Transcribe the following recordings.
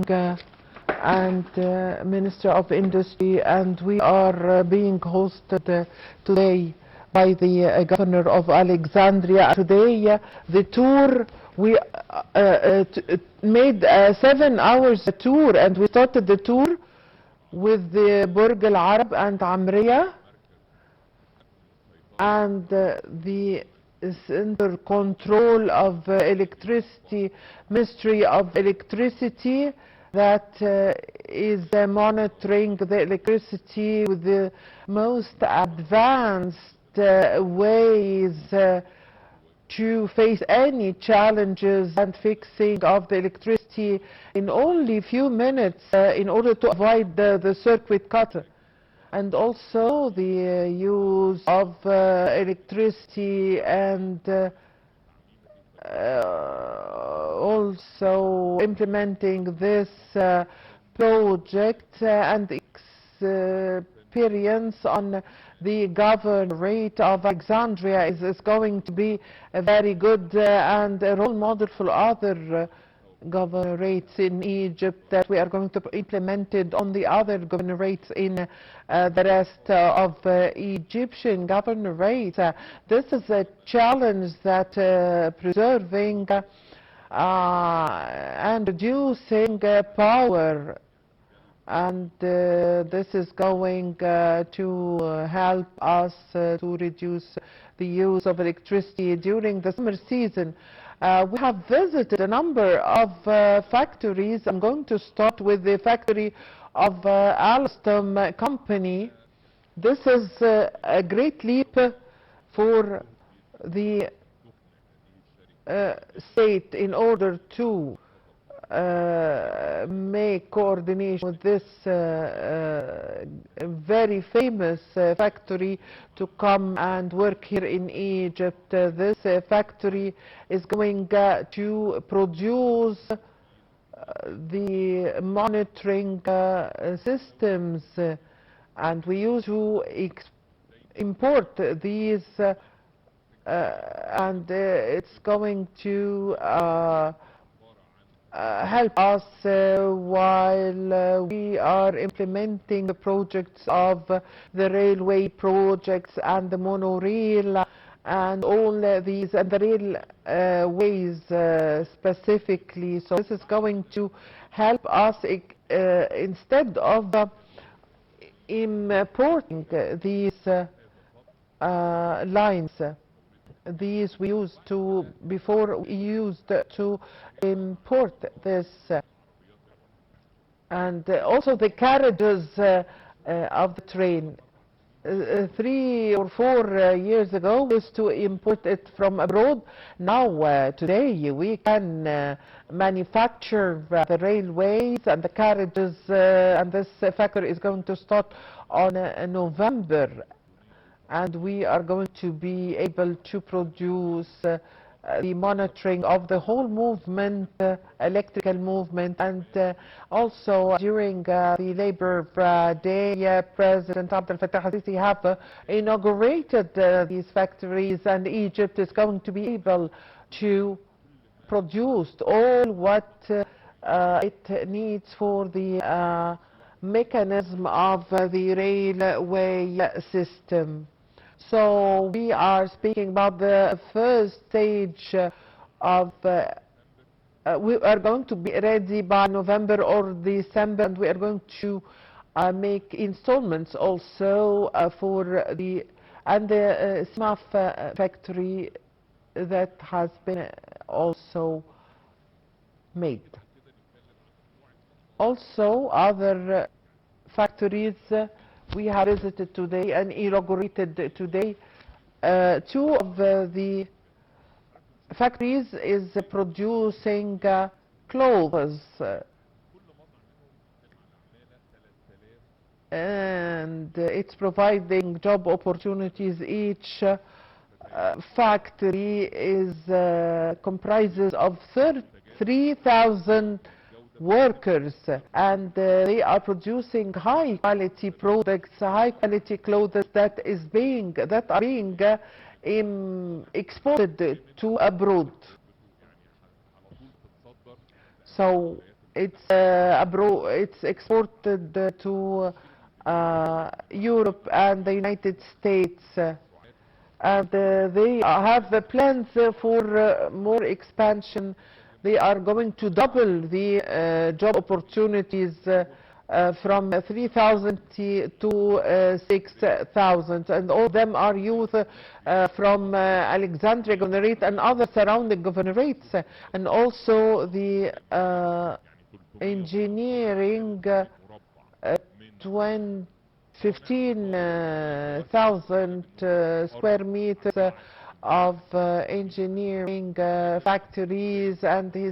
and Minister of Industry, and we are being hosted today by the Governor of Alexandria. Today, the tour, we made a 7 hours tour, and we started the tour with the Burj Al Arab and Amriya, and the Center Control of Electricity, Ministry of Electricity, that is monitoring the electricity with the most advanced ways to face any challenges and fixing of the electricity in only few minutes in order to avoid the circuit cut. And also the use of electricity, and also implementing this project and experience on the governorate of Alexandria is going to be a very good and a role model for other governorates in Egypt, that we are going to implement it on the other governorates in the rest of Egyptian governorates. This is a challenge that preserving and reducing power, and this is going to help us to reduce the use of electricity during the summer season. We have visited a number of factories. I'm going to start with the factory of Alstom company. This is a great leap for the state in order to make coordination with this very famous factory to come and work here in Egypt. This factory is going to produce the monitoring systems, and we used to import these, and it's going to help us while we are implementing the projects of the railway projects and the monorail and all these, and the railways specifically. So this is going to help us instead of importing these lines. These we used to, before we used to import this, and also the carriages of the train. 3 or 4 years ago we used to import it from abroad. Now today we can manufacture the railways and the carriages, and this factory is going to start on November. And we are going to be able to produce the monitoring of the whole movement, electrical movement, and also during the Labor Day, President Abdel Fattah al-Sisi have inaugurated these factories, and Egypt is going to be able to produce all what it needs for the mechanism of the railway system. So we are speaking about the first stage of, we are going to be ready by November or December, and we are going to make installments also for the SMAF factory that has been also made. Also other factories we have visited today and inaugurated today. 2 of the factories is producing clothes, and it's providing job opportunities. Each factory is comprises of 3,000 workers, and they are producing high quality products, high quality clothes that are being exported to abroad. So it's exported to Europe and the United States. And they have plans for more expansion. They are going to double the job opportunities from 3,000 to 6,000, and all of them are youth from Alexandria Governorate and other surrounding governorates, and also the engineering 15,000 square meters of engineering factories, and they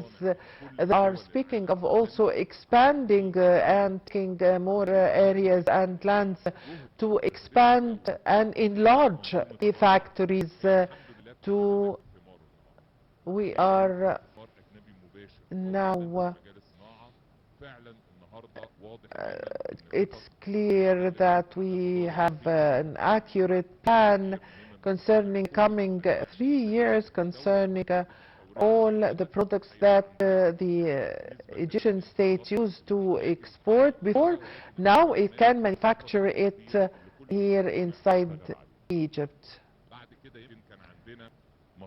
are speaking of also expanding and taking more areas and lands to expand and enlarge the factories. We are now it's clear that we have an accurate plan concerning coming 3 years, concerning all the products that the Egyptian state used to export before. Now it can manufacture it here inside Egypt.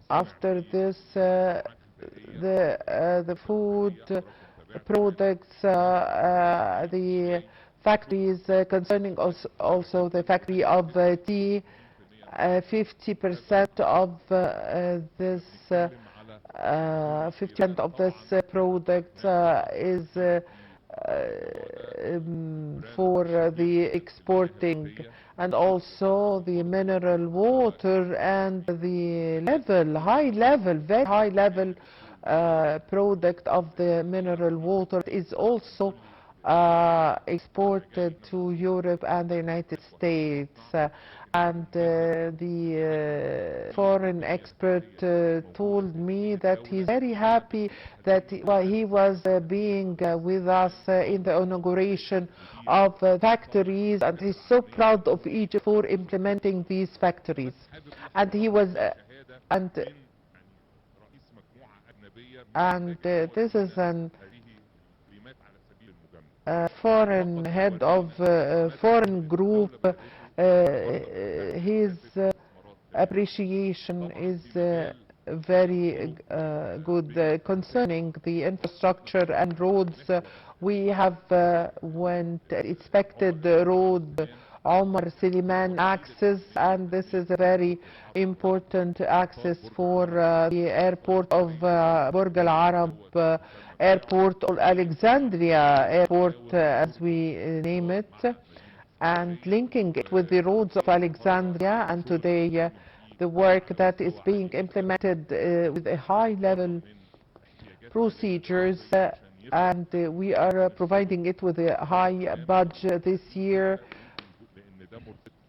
After this, the food products, the factories concerning also the factory of tea, 50% of this 50% of this product is for the exporting, and also the mineral water and the high level, very high level product of the mineral water is also exported to Europe and the United States. And the foreign expert told me that he's very happy that he was being with us in the inauguration of factories, and he's so proud of Egypt for implementing these factories. And he was this is an foreign head of foreign group. His appreciation is very good concerning the infrastructure and roads. We have inspected the road Omar Suleiman access, and this is a very important access for the airport of Burj Al Arab airport, or Alexandria airport as we name it, and linking it with the roads of Alexandria. And today the work that is being implemented with a high level procedures, and we are providing it with a high budget this year,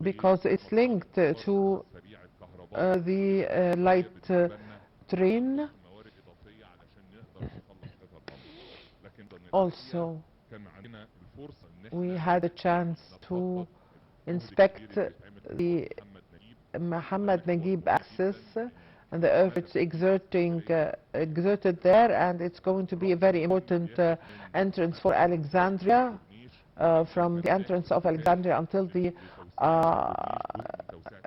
because it's linked to the light train. Also, we had a chance to inspect the Mohammed Naguib access and the efforts exerted there, and it's going to be a very important entrance for Alexandria, from the entrance of Alexandria until the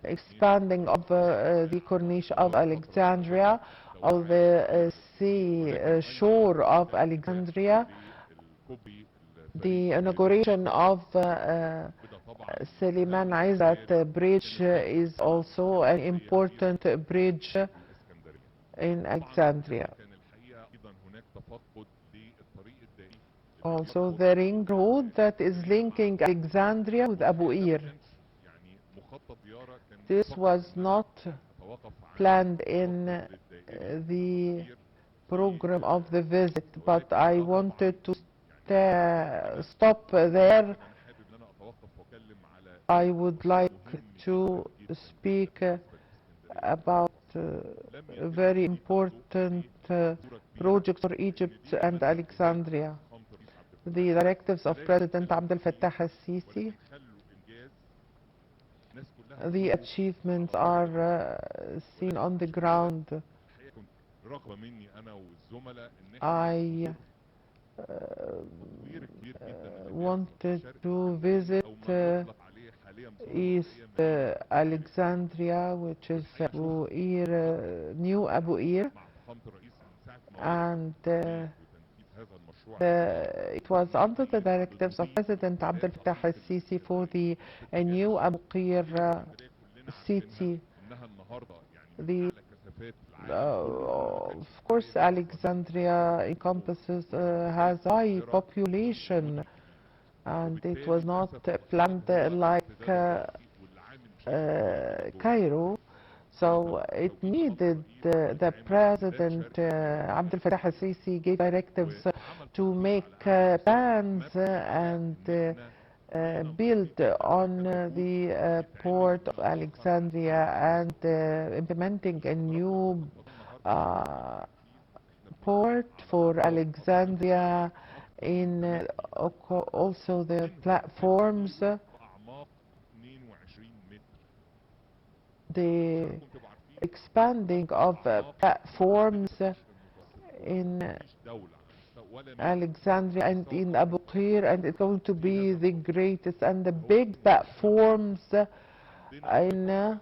expanding of the Corniche of Alexandria, of the sea shore of Alexandria. The inauguration of Suleiman Aizat bridge is also an important bridge in Alexandria. Also the ring road that is linking Alexandria with Abu Qir. This was not planned in the program of the visit, but I wanted to stop there. I would like to speak about a very important project for Egypt and Alexandria. The directives of President Abdel Fattah al-Sisi, the achievements are seen on the ground. I wanted to visit East Alexandria, which is Abu Qir, New Abu Qir, and it was under the directives of President Abdel Fattah al-Sisi for the new Abu Qir city. Of course, Alexandria encompasses has high population, and it was not planned like Cairo. So it needed the President Abdel Fattah al-Sisi gave directives to make plans and build on the port of Alexandria and implementing a new port for Alexandria in also the platforms. The expanding of platforms in Alexandria and in Abu Qir, and it's going to be the greatest and the big platforms in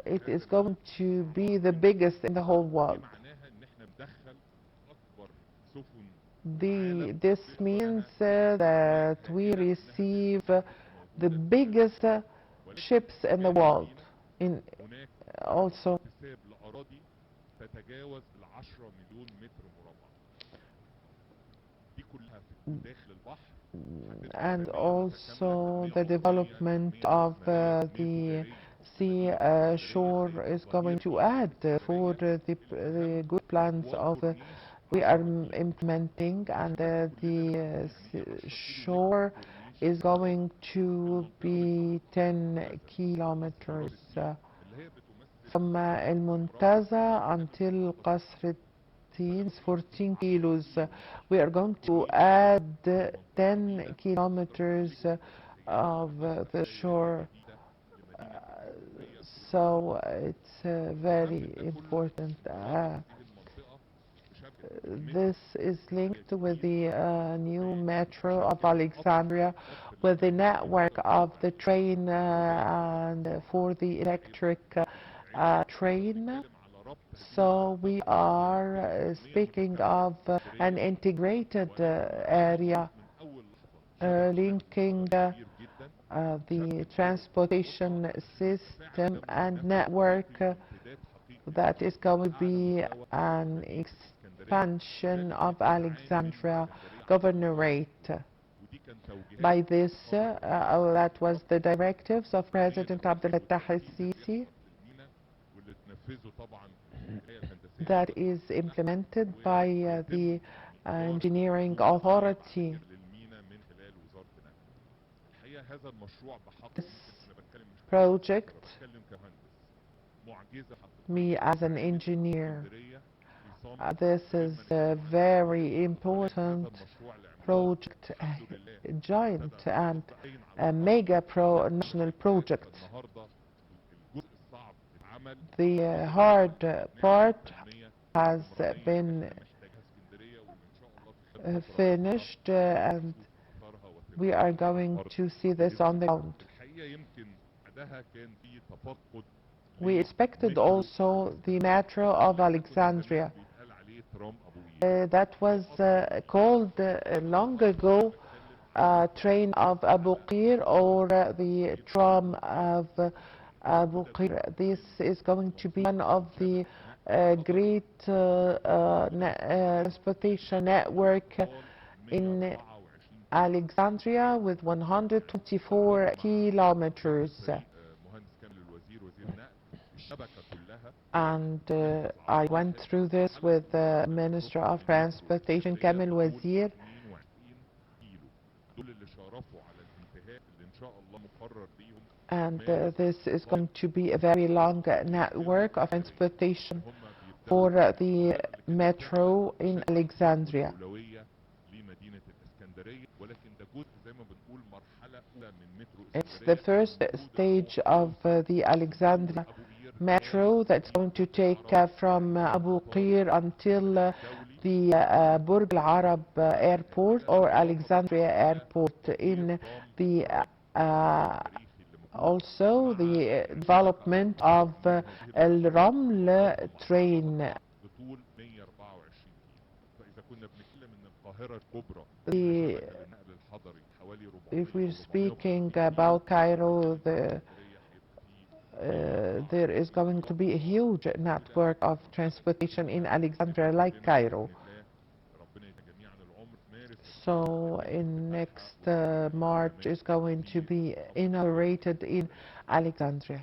it is going to be the biggest in the whole world. This means that we receive the biggest ships in the world. In also and also the development of the sea shore is going to add for the good plans of we are implementing, and the shore is going to be 10 kilometers from El Muntaza until Qasr 14 kilos. We are going to add 10 kilometers of the shore. So it's very important. This is linked with the new metro of Alexandria, with the network of the train and for the electric train. So we are speaking of an integrated area linking the transportation system and network that is going to be an expansion of Alexandria Governorate. By this, that was the directives of President Abdel Fattah al-Sisi that is implemented by the engineering authority. This project, me as an engineer, this is a very important project, a giant and a mega national project. The hard part has been finished, and we are going to see this on the ground. We expected also the metro of Alexandria. That was called long ago train of Abu Qir, or the tram of Abu Qir. This is going to be one of the great transportation network in Alexandria with 124 kilometers. And I went through this with the Minister of Transportation, Kamel Wazir. And this is going to be a very long network of transportation for the metro in Alexandria. It's the first stage of the Alexandria metro that's going to take from Abu Qir until the Burj Al Arab airport or Alexandria airport. In the also the development of Al Raml train. If we're speaking about Cairo, there is going to be a huge network of transportation in Alexandria like Cairo. So in next March is going to be inaugurated in Alexandria.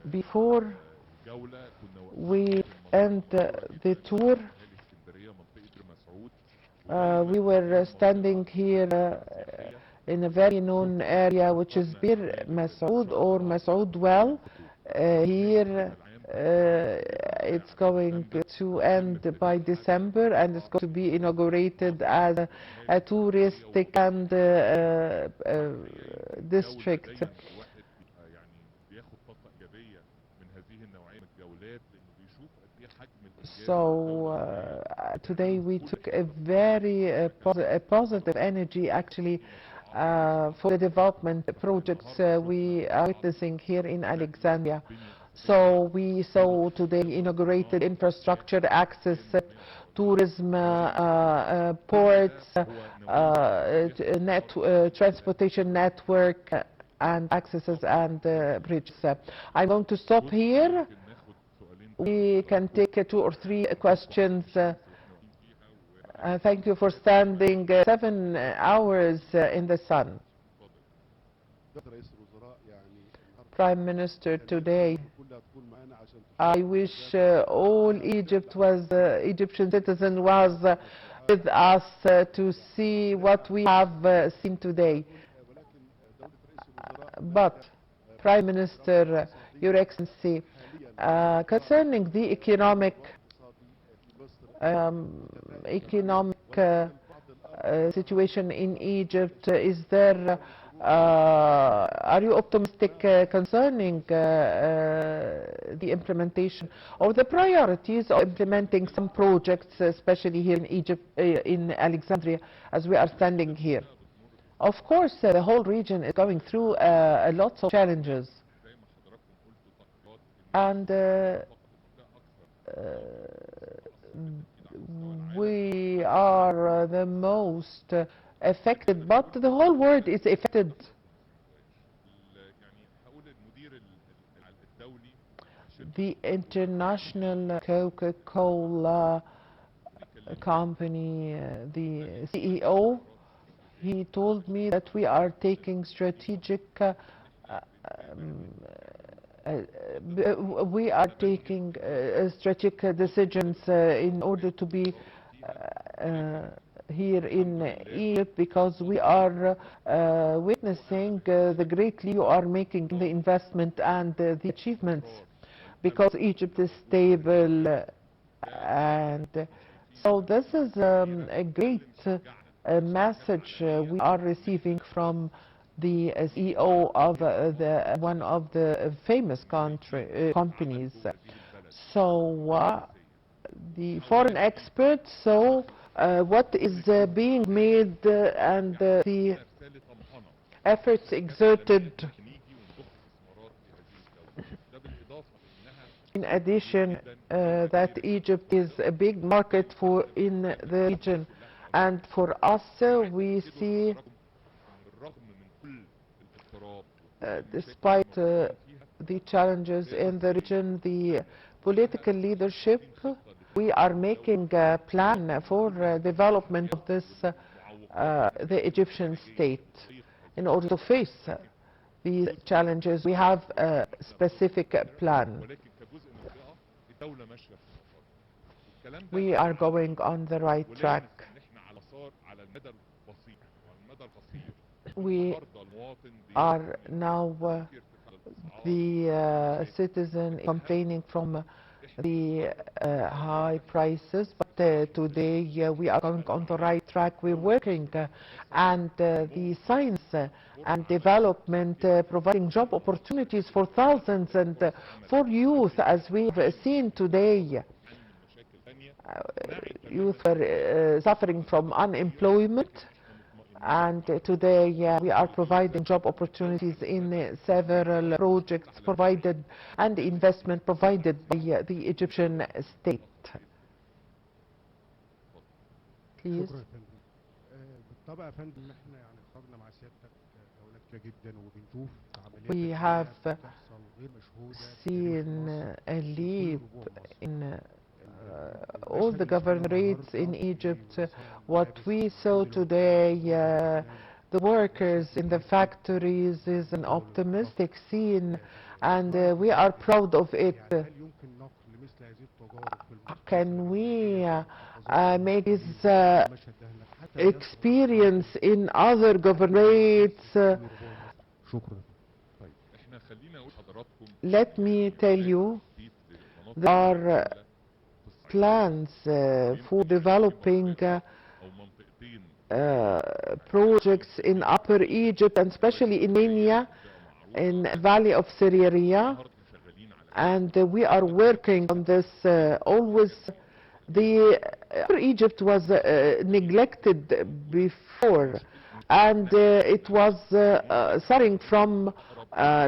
Before we end the tour, we were standing here in a very known area, which is Bir Masoud or Masoud Well. Here it's going to end by December, and it's going to be inaugurated as a touristic and district. So today we took a very positive energy actually for the development projects we are witnessing here in Alexandria. So we saw today inaugurated infrastructure, access, tourism, ports, transportation network, and accesses and bridges. I'm going to stop here. We can take 2 or 3 questions. Thank you for standing 7 hours in the sun. Prime Minister, today I wish all Egyptian citizens was with us to see what we have seen today. But Prime Minister, Your Excellency, concerning the economic situation in Egypt, is there are you optimistic concerning the implementation or the priorities of implementing some projects, especially here in Egypt, in Alexandria, as we are standing here? Of course, the whole region is going through lots of challenges, and we are the most affected, but the whole world is affected. The international Coca-Cola company, the CEO, he told me that we are taking strategic decisions in order to be here in Egypt, because we are witnessing the great leap you are making in the investment and the achievements, because Egypt is stable, and so this is a great message we are receiving from the CEO of one of the famous companies. So the foreign experts saw what is being made and the efforts exerted. In addition, that Egypt is a big market in the region, and for us, we see, despite the challenges in the region, the political leadership, we are making a plan for development of this, the Egyptian state. In order to face these challenges, we have a specific plan. We are going on the right track. We are now the citizen complaining from the high prices, but today we are going on the right track. We're working and the science and development providing job opportunities for thousands and for youth, as we've seen today. Youth were suffering from unemployment, and today we are providing job opportunities in several projects provided and investment provided by the Egyptian state. Please. We have seen a leap in all the governorates in Egypt. What we saw today, the workers in the factories, is an optimistic scene, and we are proud of it. Can we make this experience in other governorates? Let me tell you, there are plans for developing projects in Upper Egypt, and especially in Mania, in the Valley of Syria, and we are working on this always. The Upper Egypt was neglected before, and it was suffering from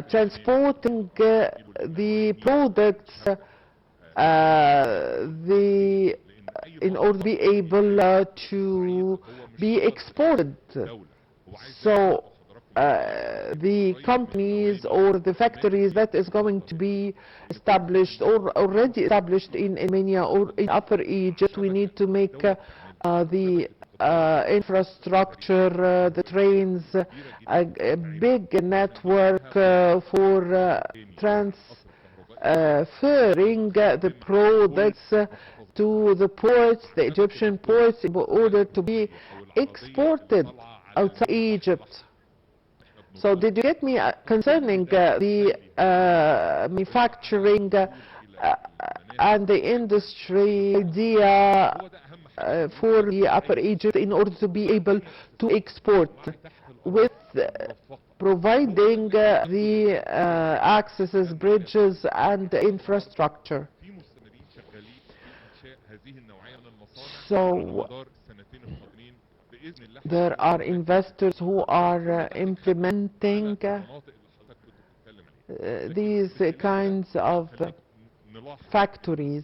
transporting the products in order to be able to be exported. So the companies or the factories that is going to be established or already established in Mania or in Upper Egypt, we need to make the infrastructure, the trains, a big network for transferring the products to the ports, the Egyptian ports, in order to be exported outside Egypt. So did you get me concerning the manufacturing and the industry idea for the Upper Egypt in order to be able to export, with providing the accesses, bridges and infrastructure? So there are investors who are implementing these kinds of factories.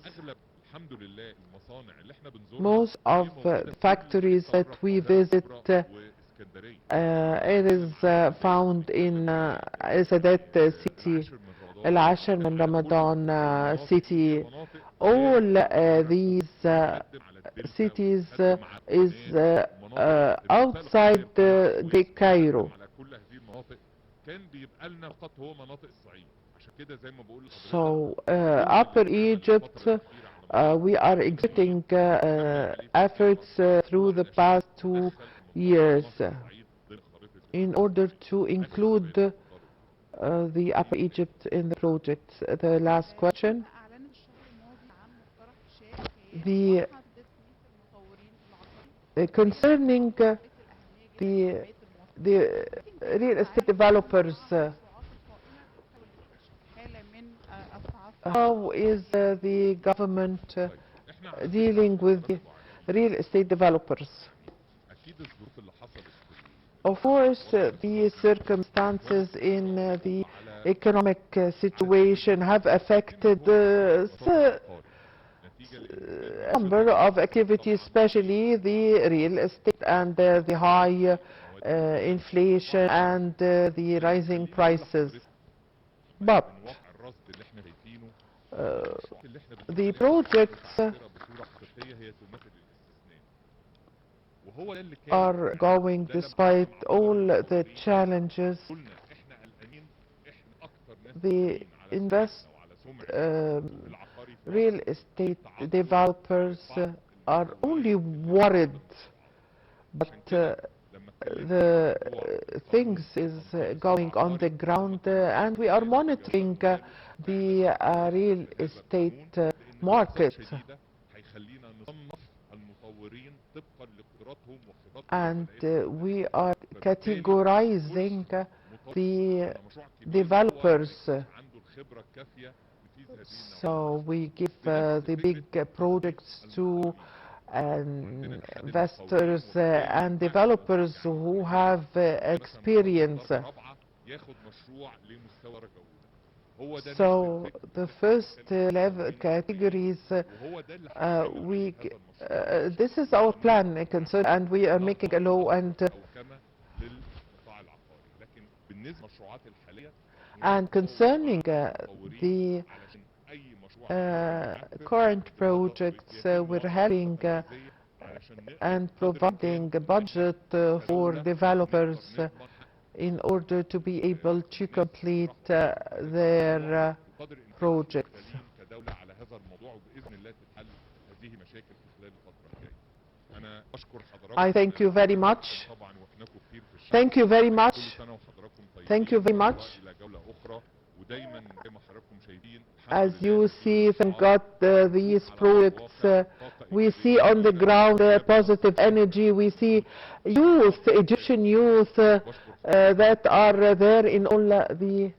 Most of the factories that we visit, it is found in Sadat city, Al-Ashar min Ramadan city. All these cities is outside Great Cairo. So Upper Egypt, we are exerting efforts through the past 2 years in order to include the Upper Egypt in the project. The last question. Concerning the real estate developers, how is the government dealing with the real estate developers? Of course, the circumstances in the economic situation have affected the number of activities, especially the real estate and the high inflation and the rising prices. But the projects are going despite all the challenges. The real estate developers are only worried, but the things is going on the ground, and we are monitoring the real estate market. And we are categorizing the developers. So we give the big projects to investors and developers who have experience. So the first level categories, this is our plan concern, and we are making a law. And concerning the current projects, we're having and providing a budget for developers in order to be able to complete their projects. I thank you very much. Thank you very much. Thank you very much. As you see, thank God, these projects, we see on the ground positive energy. We see youth, Egyptian youth, that are there in all the